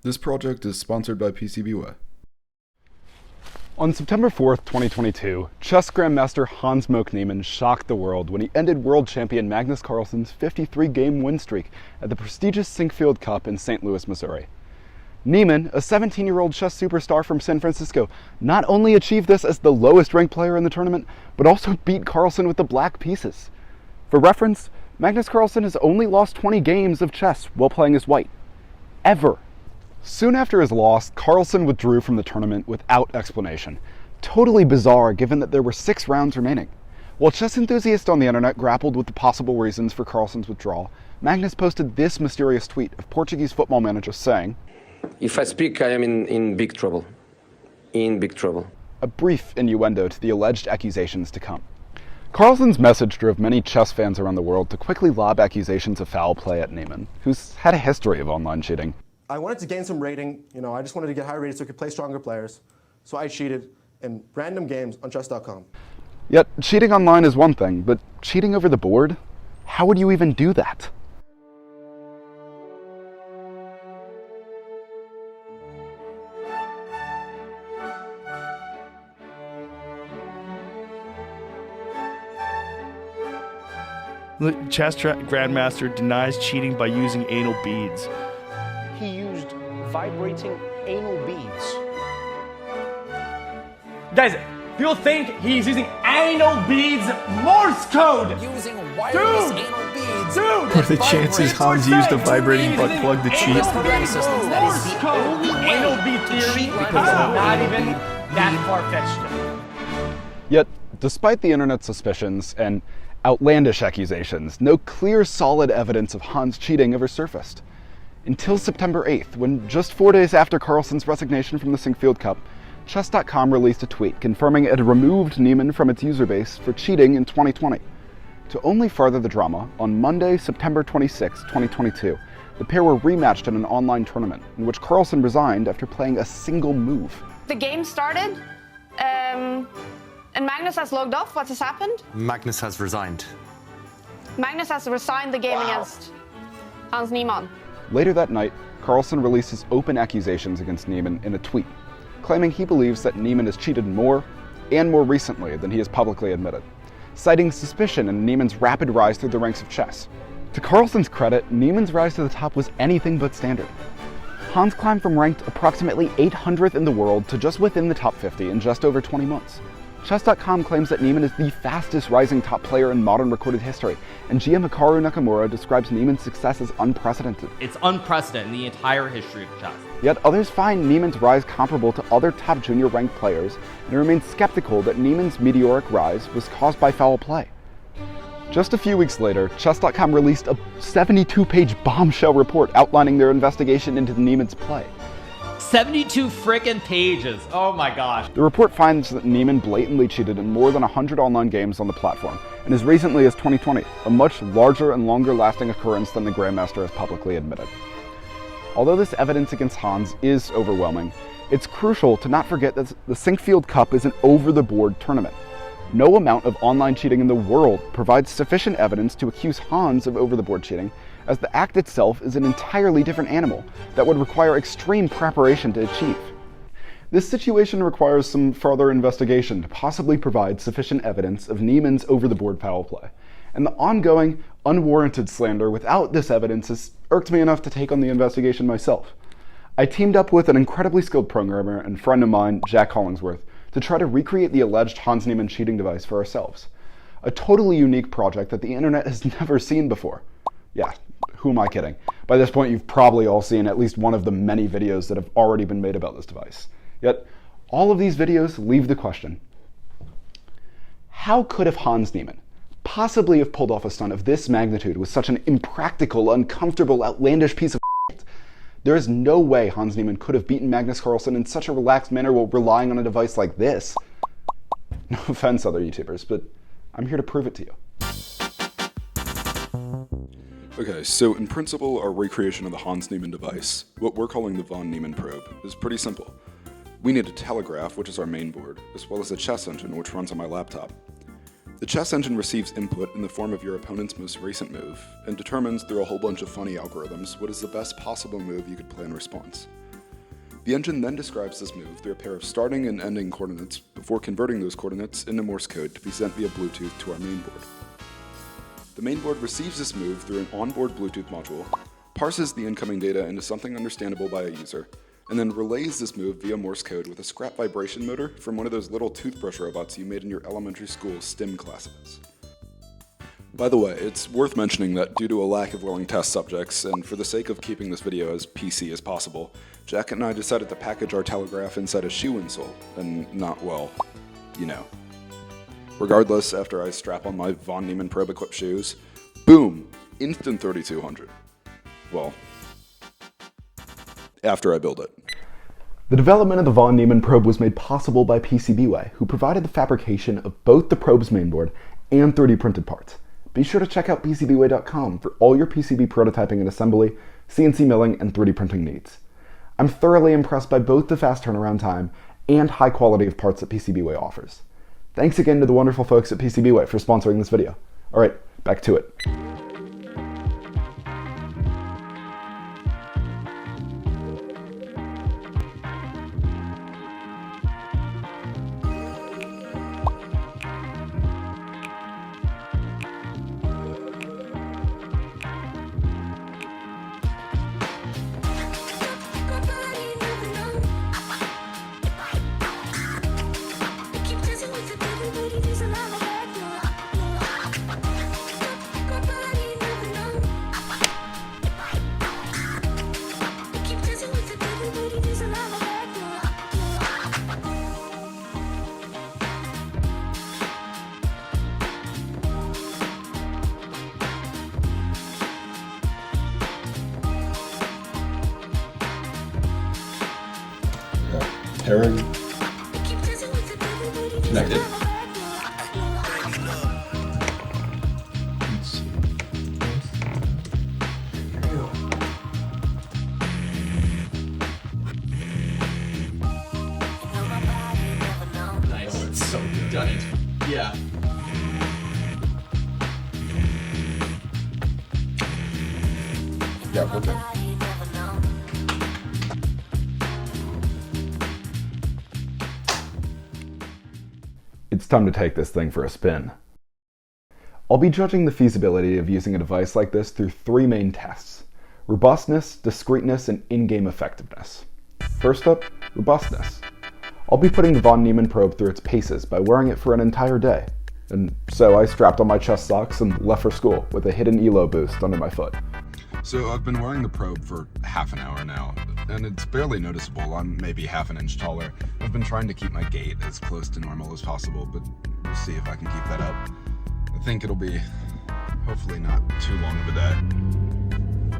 This project is sponsored by PCBWay. On September 4th, 2022, chess grandmaster Hans Niemann shocked the world when he ended world champion Magnus Carlsen's 53-game win streak at the prestigious Sinkfield Cup in St. Louis, Missouri. Niemann, a 17-year-old chess superstar from San Francisco, not only achieved this as the lowest-ranked player in the tournament, but also beat Carlsen with the black pieces. For reference, Magnus Carlsen has only lost 20 games of chess while playing as white. Ever. Soon after his loss, Carlsen withdrew from the tournament without explanation. Totally bizarre given that there were 6 rounds remaining. While chess enthusiasts on the internet grappled with the possible reasons for Carlsen's withdrawal, Magnus posted this mysterious tweet of Portuguese football manager saying, "If I speak, I am in big trouble. In big trouble." A brief innuendo to the alleged accusations to come. Carlsen's message drove many chess fans around the world to quickly lob accusations of foul play at Niemann, who's had a history of online cheating. I wanted to gain some rating, I just wanted to get higher rated so I could play stronger players. So I cheated in random games on chess.com. Yet, cheating online is one thing, but cheating over the board? How would you even do that? Chess grandmaster denies cheating by using anal beads. He used vibrating anal beads. Guys, people think he's using anal beads Morse code! Using wireless anal beads. Dude! What are the chances Hans used a vibrating butt plug to cheat? Morse code! Anal bead theory is not even that far-fetched. Yet, despite the internet's suspicions and outlandish accusations, no clear, solid evidence of Hans cheating ever surfaced. Until September 8th, when just 4 days after Carlsen's resignation from the Sinkfield Cup, Chess.com released a tweet confirming it had removed Niemann from its user base for cheating in 2020. To only further the drama, on Monday, September 26, 2022, the pair were rematched in an online tournament in which Carlsen resigned after playing a single move. The game started, and Magnus has logged off. What has happened? Magnus has resigned. Magnus has resigned the game against Hans Niemann. Later that night, Carlsen releases open accusations against Niemann in a tweet, claiming he believes that Niemann has cheated more and more recently than he has publicly admitted, citing suspicion in Niemann's rapid rise through the ranks of chess. To Carlsen's credit, Niemann's rise to the top was anything but standard. Hans climbed from ranked approximately 800th in the world to just within the top 50 in just over 20 months. Chess.com claims that Niemann is the fastest rising top player in modern recorded history, and GM Hikaru Nakamura describes Niemann's success as unprecedented. It's unprecedented in the entire history of chess. Yet others find Niemann's rise comparable to other top junior ranked players and remain skeptical that Niemann's meteoric rise was caused by foul play. Just a few weeks later, Chess.com released a 72-page bombshell report outlining their investigation into Niemann's play. 72 frickin' pages. Oh my gosh. The report finds that Niemann blatantly cheated in more than 100 online games on the platform, and as recently as 2020, a much larger and longer-lasting occurrence than the Grandmaster has publicly admitted. Although this evidence against Hans is overwhelming, it's crucial to not forget that the Sinkfield Cup is an over-the-board tournament. No amount of online cheating in the world provides sufficient evidence to accuse Hans of over-the-board cheating, as the act itself is an entirely different animal that would require extreme preparation to achieve. This situation requires some further investigation to possibly provide sufficient evidence of Niemann's over-the-board foul play, and the ongoing, unwarranted slander without this evidence has irked me enough to take on the investigation myself. I teamed up with an incredibly skilled programmer and friend of mine, Jack Hollingsworth, to try to recreate the alleged Hans Niemann cheating device for ourselves. A totally unique project that the internet has never seen before. Yeah, who am I kidding? By this point, you've probably all seen at least one of the many videos that have already been made about this device. Yet, all of these videos leave the question: how could have Hans Niemann possibly have pulled off a stunt of this magnitude with such an impractical, uncomfortable, outlandish piece of shit? There is no way Hans Niemann could have beaten Magnus Carlsen in such a relaxed manner while relying on a device like this. No offense, other YouTubers, but I'm here to prove it to you. Okay, so in principle, our recreation of the Hans Niemann device, what we're calling the von Niemann Probe, is pretty simple. We need a telegraph, which is our main board, as well as a chess engine, which runs on my laptop. The chess engine receives input in the form of your opponent's most recent move, and determines through a whole bunch of funny algorithms what is the best possible move you could play in response. The engine then describes this move through a pair of starting and ending coordinates before converting those coordinates into Morse code to be sent via Bluetooth to our mainboard. The mainboard receives this move through an onboard Bluetooth module, parses the incoming data into something understandable by a user, and then relays this move via Morse code with a scrap vibration motor from one of those little toothbrush robots you made in your elementary school STEM classes. By the way, it's worth mentioning that due to a lack of willing test subjects, and for the sake of keeping this video as PC as possible, Jack and I decided to package our telegraph inside a shoe insole, and not, well, you know. Regardless, after I strap on my Von Niemann Probe equipped shoes, boom, instant 3200. Well, after I build it. The development of the Von Niemann Probe was made possible by PCBWay, who provided the fabrication of both the probe's mainboard and 3D printed parts. Be sure to check out PCBWay.com for all your PCB prototyping and assembly, CNC milling, and 3D printing needs. I'm thoroughly impressed by both the fast turnaround time and high quality of parts that PCBWay offers. Thanks again to the wonderful folks at PCBWay for sponsoring this video. Alright, back to it. Pairing. Connected. Nice. Oh, it's so good. Done it. Yeah. Yeah, we're good. It's time to take this thing for a spin. I'll be judging the feasibility of using a device like this through three main tests: robustness, discreteness, and in-game effectiveness. First up, robustness. I'll be putting the Von Niemann Probe through its paces by wearing it for an entire day. And so I strapped on my chest socks and left for school with a hidden ELO boost under my foot. So I've been wearing the probe for half an hour now, and it's barely noticeable. I'm maybe half an inch taller. I've been trying to keep my gait as close to normal as possible, but we'll see if I can keep that up. I think it'll be hopefully not too long of a day.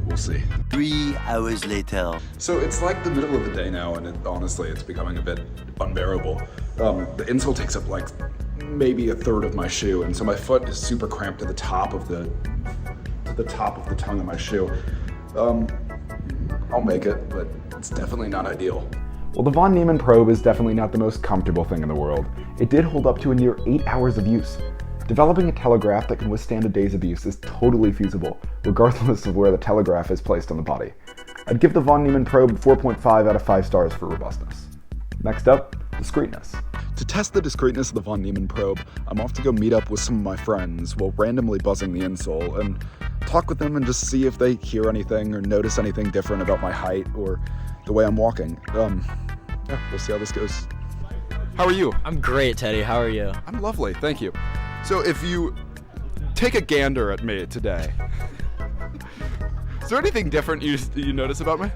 We'll see. 3 hours later. So it's like the middle of the day now, and honestly, it's becoming a bit unbearable. The insole takes up like maybe a third of my shoe, and so my foot is super cramped to the top of the tongue of my shoe. I'll make it, but it's definitely not ideal. Well, the Von Niemann Probe is definitely not the most comfortable thing in the world. It did hold up to a near 8 hours of use. Developing a telegraph that can withstand a day's of use is totally feasible, regardless of where the telegraph is placed on the body. I'd give the Von Niemann Probe 4.5 out of 5 stars for robustness. Next up, discreteness. To test the discreteness of the Von Niemann Probe, I'm off to go meet up with some of my friends while randomly buzzing the insole and talk with them and just see if they hear anything or notice anything different about my height or the way I'm walking. Yeah, we'll see how this goes. How are you? I'm great, Teddy. How are you? I'm lovely, thank you. So if you take a gander at me today, is there anything different you notice about me?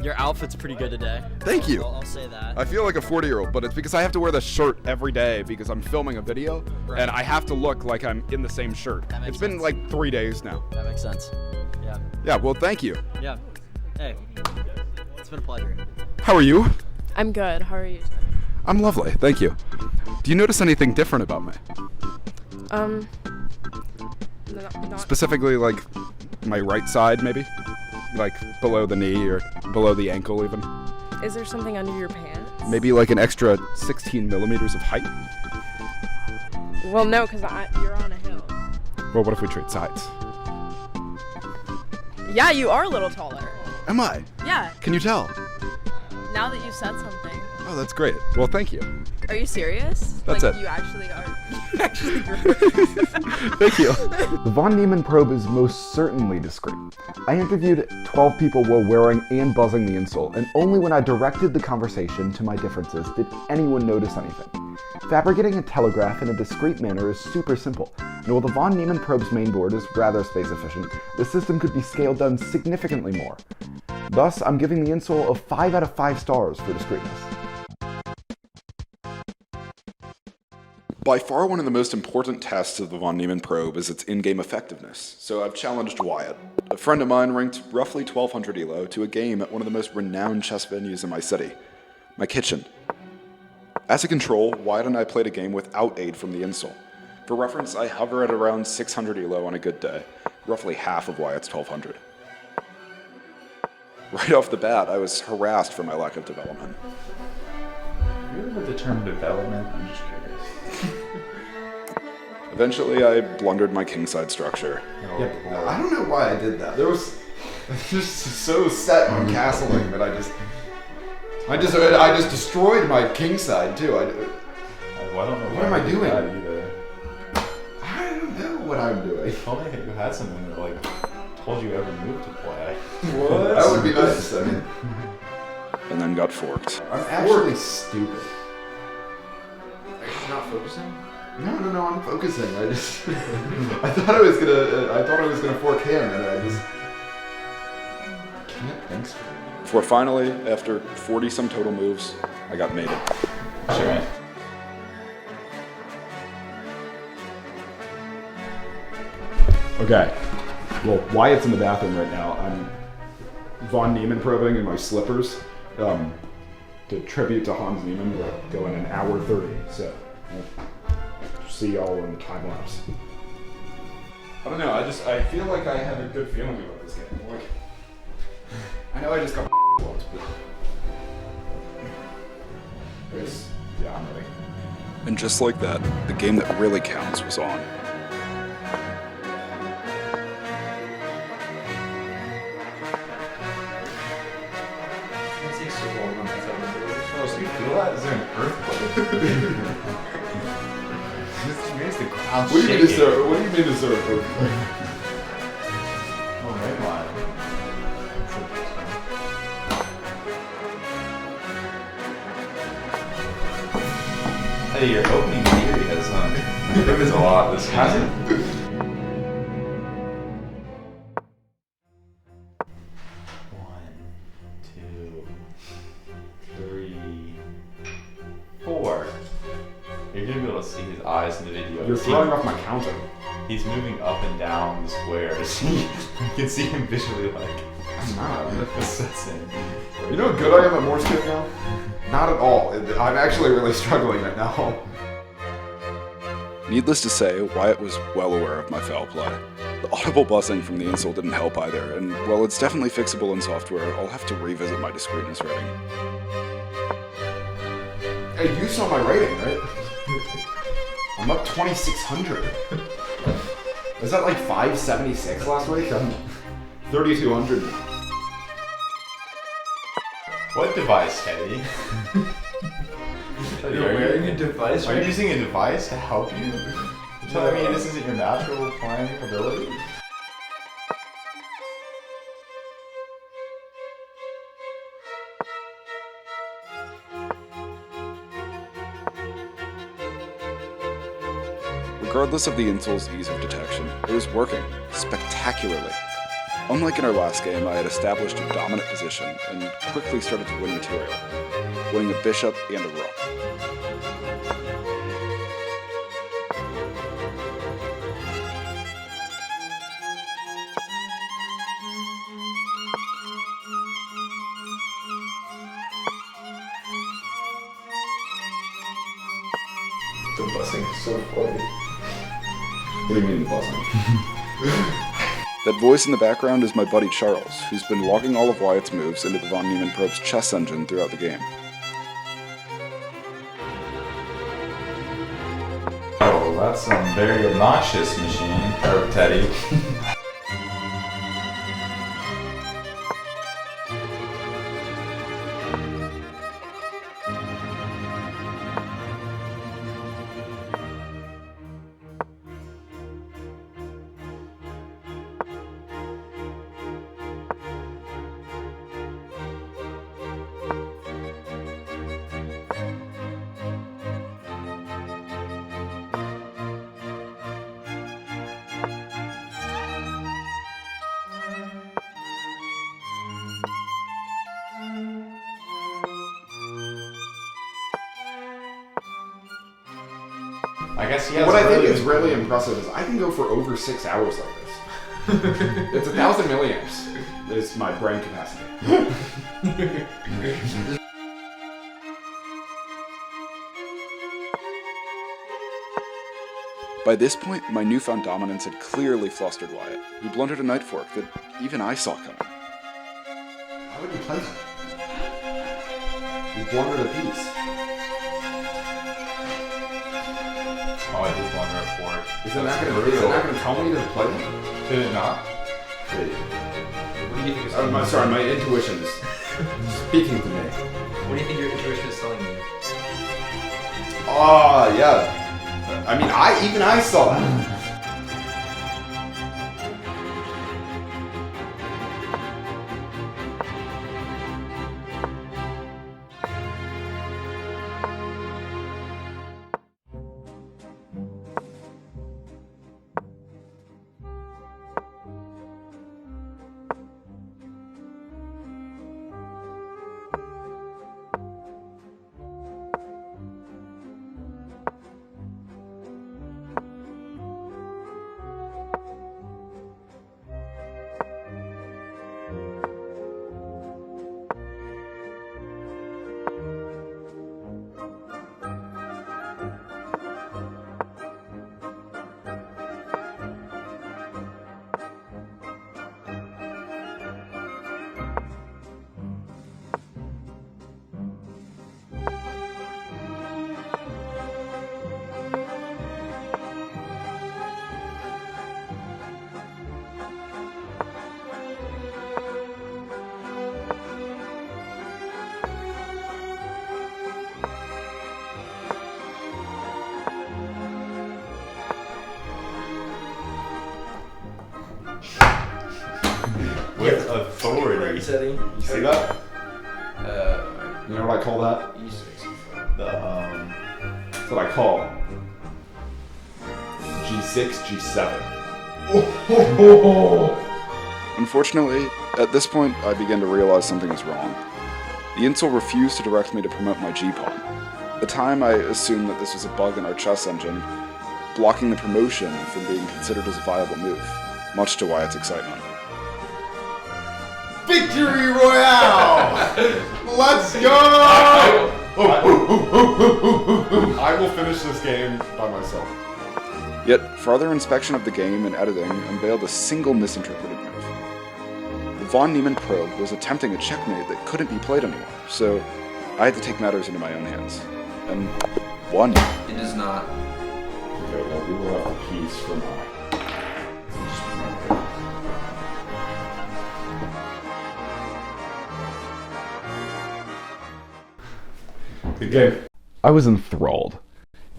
Your outfit's pretty good today. Thank you. I'll say that. I feel like a 40-year-old, but it's because I have to wear this shirt every day because I'm filming a video, Right. and I have to look like I'm in the same shirt. That makes It's been sense. like 3 days now. That makes sense. Yeah. Yeah, well, thank you. Yeah. Hey, it's been a pleasure. How are you? I'm good. How are you? I'm lovely, thank you. Do you notice anything different about me? Not Specifically, like, my right side, maybe? Like, below the knee or below the ankle, even? Is there something under your pants? Maybe like an extra 16 millimeters of height? Well, no, because you're on a hill. Well, what if we trade sides? Yeah, you are a little taller. Am I? Yeah. Can you tell? Now that you said something. Oh, that's great. Well, thank you. Are you serious? That's like, it. You actually are. You actually Thank you. The von Niemann probe is most certainly discreet. I interviewed 12 people while wearing and buzzing the insole, and only when I directed the conversation to my differences did anyone notice anything. Fabricating a telegraph in a discrete manner is super simple, and while the von Niemann probe's mainboard is rather space efficient, the system could be scaled down significantly more. Thus, I'm giving the insole a 5 out of 5 stars for discreteness. By far one of the most important tests of the von Niemann probe is its in-game effectiveness, so I've challenged Wyatt. A friend of mine ranked roughly 1200 elo to a game at one of the most renowned chess venues in my city, my kitchen. As a control, Wyatt and I played a game without aid from the insole. For reference, I hover at around 600 elo on a good day, roughly half of Wyatt's 1200. Right off the bat, I was harassed for my lack of development. Really with the term development, I'm just curious. Eventually, I blundered my kingside structure. Yeah, I don't know why I did that. I was just so set on castling that I just destroyed my kingside too. I don't know what am I doing? Either. I don't know what I'm doing. If only you had something that like told you every move to play. What? That would be nice. I mean, and then got forked. I'm actually stupid. Are you not focusing? No, I'm focusing. I thought I was gonna fork him, and I just can't think straight. Before finally, after 40-some total moves, I got mated. Sure. Okay. Well, Wyatt's in the bathroom right now. I'm von Niemann probing in my slippers to tribute to Hans Niemann. We'll go in an hour 30, so we'll see y'all in the time lapse. I don't know, I feel like I have a good feeling about this game. Like, I know I just got once, but yeah, I'm ready. And just like that, the game that really counts was on. Do you feel that? Is there an earthquake? This makes the ground What do you mean shaking. What do you mean is there an earthquake? Oh, red line. Hey, your opening theory has given us a lot this hasn't. You're gonna be able to see his eyes in the video. You're throwing off my counter. He's moving up and down the squares. You can see him visually like I'm not assessing. You know how good I am at Morse code now? Not at all. I'm actually really struggling right now. Needless to say, Wyatt was well aware of my foul play. The audible buzzing from the insole didn't help either, and while it's definitely fixable in software, I'll have to revisit my discreteness rating. Hey, you saw my rating, right? I'm up 2,600. Was that like 576 last week? I'm 3,200 now. What device, Teddy? You're wearing a device? Are you using a device to help you? You're telling me this isn't your natural playing ability? Regardless of the insole's ease of detection, it was working spectacularly. Unlike in our last game, I had established a dominant position and quickly started to win material, winning a bishop and a rook. The buzzing is so funny. What do you mean the buzzing? That voice in the background is my buddy Charles, who's been logging all of Wyatt's moves into the von Niemann Probe's chess engine throughout the game. Oh, that's some very obnoxious machine, or Teddy. I guess he has. What I think is really impressive is I can go for over 6 hours like this. It's 1,000 milliamps. Is my brain capacity. By this point, my newfound dominance had clearly flustered Wyatt, who blundered a night fork that even I saw coming. Why would you play that? You blundered a piece. Oh, I did blunder a fork. Is it not going to tell me to play that? Did it not? What do you think? I'm sorry, my intuition is speaking to me. What do you think your intuition is telling you? Oh, yeah. I mean, even I saw that. With authority. You see that? You know what I call that? That's what I call G6, G7. Unfortunately, at this point, I began to realize something was wrong. The insole refused to direct me to promote my G-pawn. At the time, I assumed that this was a bug in our chess engine, blocking the promotion from being considered as a viable move, much to Wyatt's excitement. Victory Royale! Let's go! I will finish this game by myself. Yet, further inspection of the game and editing unveiled a single misinterpreted move. The von Niemann Probe was attempting a checkmate that couldn't be played anymore, so I had to take matters into my own hands. And won. It does not. Okay, well, we will have the keys for now. Good game. I was enthralled.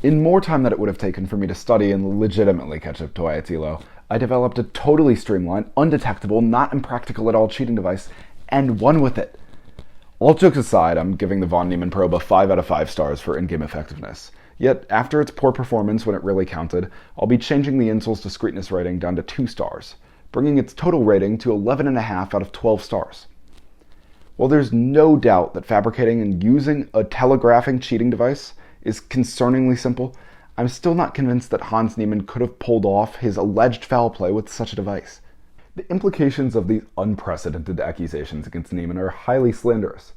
In more time than it would have taken for me to study and legitimately catch up to Wyatt's elo, I developed a totally streamlined, undetectable, not impractical at all cheating device, and won with it. All jokes aside, I'm giving the von Niemann Probe a 5 out of 5 stars for in-game effectiveness. Yet, after its poor performance when it really counted, I'll be changing the insole's discreteness rating down to 2 stars, bringing its total rating to 11.5 out of 12 stars. While there's no doubt that fabricating and using a telegraphing cheating device is concerningly simple, I'm still not convinced that Hans Niemann could have pulled off his alleged foul play with such a device. The implications of these unprecedented accusations against Niemann are highly slanderous.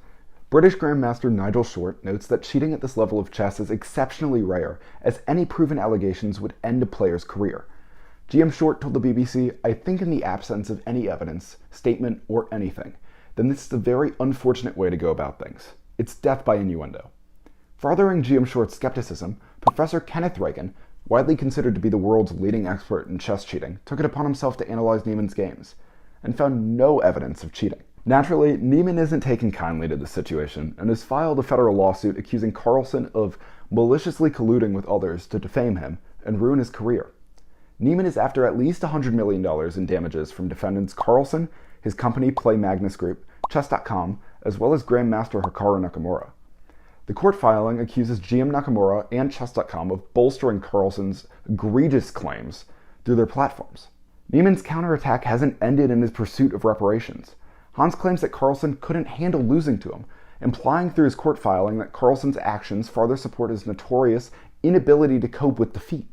British Grandmaster Nigel Short notes that cheating at this level of chess is exceptionally rare, as any proven allegations would end a player's career. GM Short told the BBC, "I think in the absence of any evidence, statement, or anything, then this is a very unfortunate way to go about things. It's death by innuendo." Furthering GM Short's skepticism, Professor Kenneth Reagan, widely considered to be the world's leading expert in chess cheating, took it upon himself to analyze Niemann's games, and found no evidence of cheating. Naturally, Niemann isn't taking kindly to this situation, and has filed a federal lawsuit accusing Carlsen of maliciously colluding with others to defame him and ruin his career. Niemann is after at least $100 million in damages from defendants Carlsen, his company Play Magnus Group, Chess.com, as well as Grandmaster Hikaru Nakamura. The court filing accuses GM Nakamura and Chess.com of bolstering Carlsen's egregious claims through their platforms. Niemann's counterattack hasn't ended in his pursuit of reparations. Hans claims that Carlsen couldn't handle losing to him, implying through his court filing that Carlsen's actions further support his notorious inability to cope with defeat.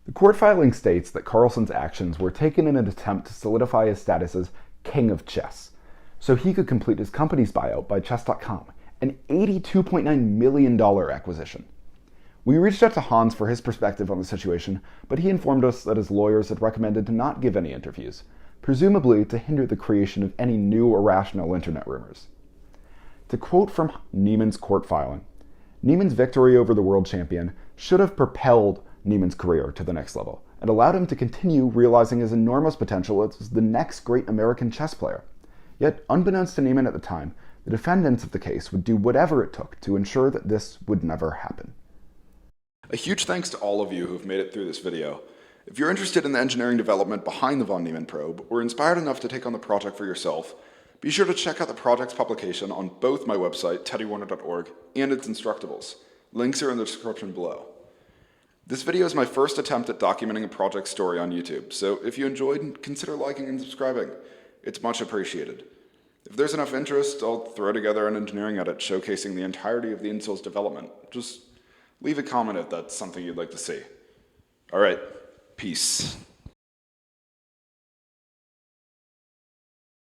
The court filing states that Carlsen's actions were taken in an attempt to solidify his status as king of chess, so he could complete his company's buyout by Chess.com, an $82.9 million acquisition. We reached out to Hans for his perspective on the situation, but he informed us that his lawyers had recommended to not give any interviews, presumably to hinder the creation of any new irrational internet rumors. To quote from Niemann's court filing, Niemann's victory over the world champion should have propelled Niemann's career to the next level and allowed him to continue realizing his enormous potential as the next great American chess player. Yet, unbeknownst to Niemann at the time, the defendants of the case would do whatever it took to ensure that this would never happen. A huge thanks to all of you who have made it through this video. If you're interested in the engineering development behind the von Niemann probe, or inspired enough to take on the project for yourself, be sure to check out the project's publication on both my website, teddywarner.org, and its Instructables. Links are in the description below. This video is my first attempt at documenting a project story on YouTube, so if you enjoyed, consider liking and subscribing. It's much appreciated. If there's enough interest, I'll throw together an engineering edit showcasing the entirety of the insole's development. Just leave a comment if that's something you'd like to see. All right, peace.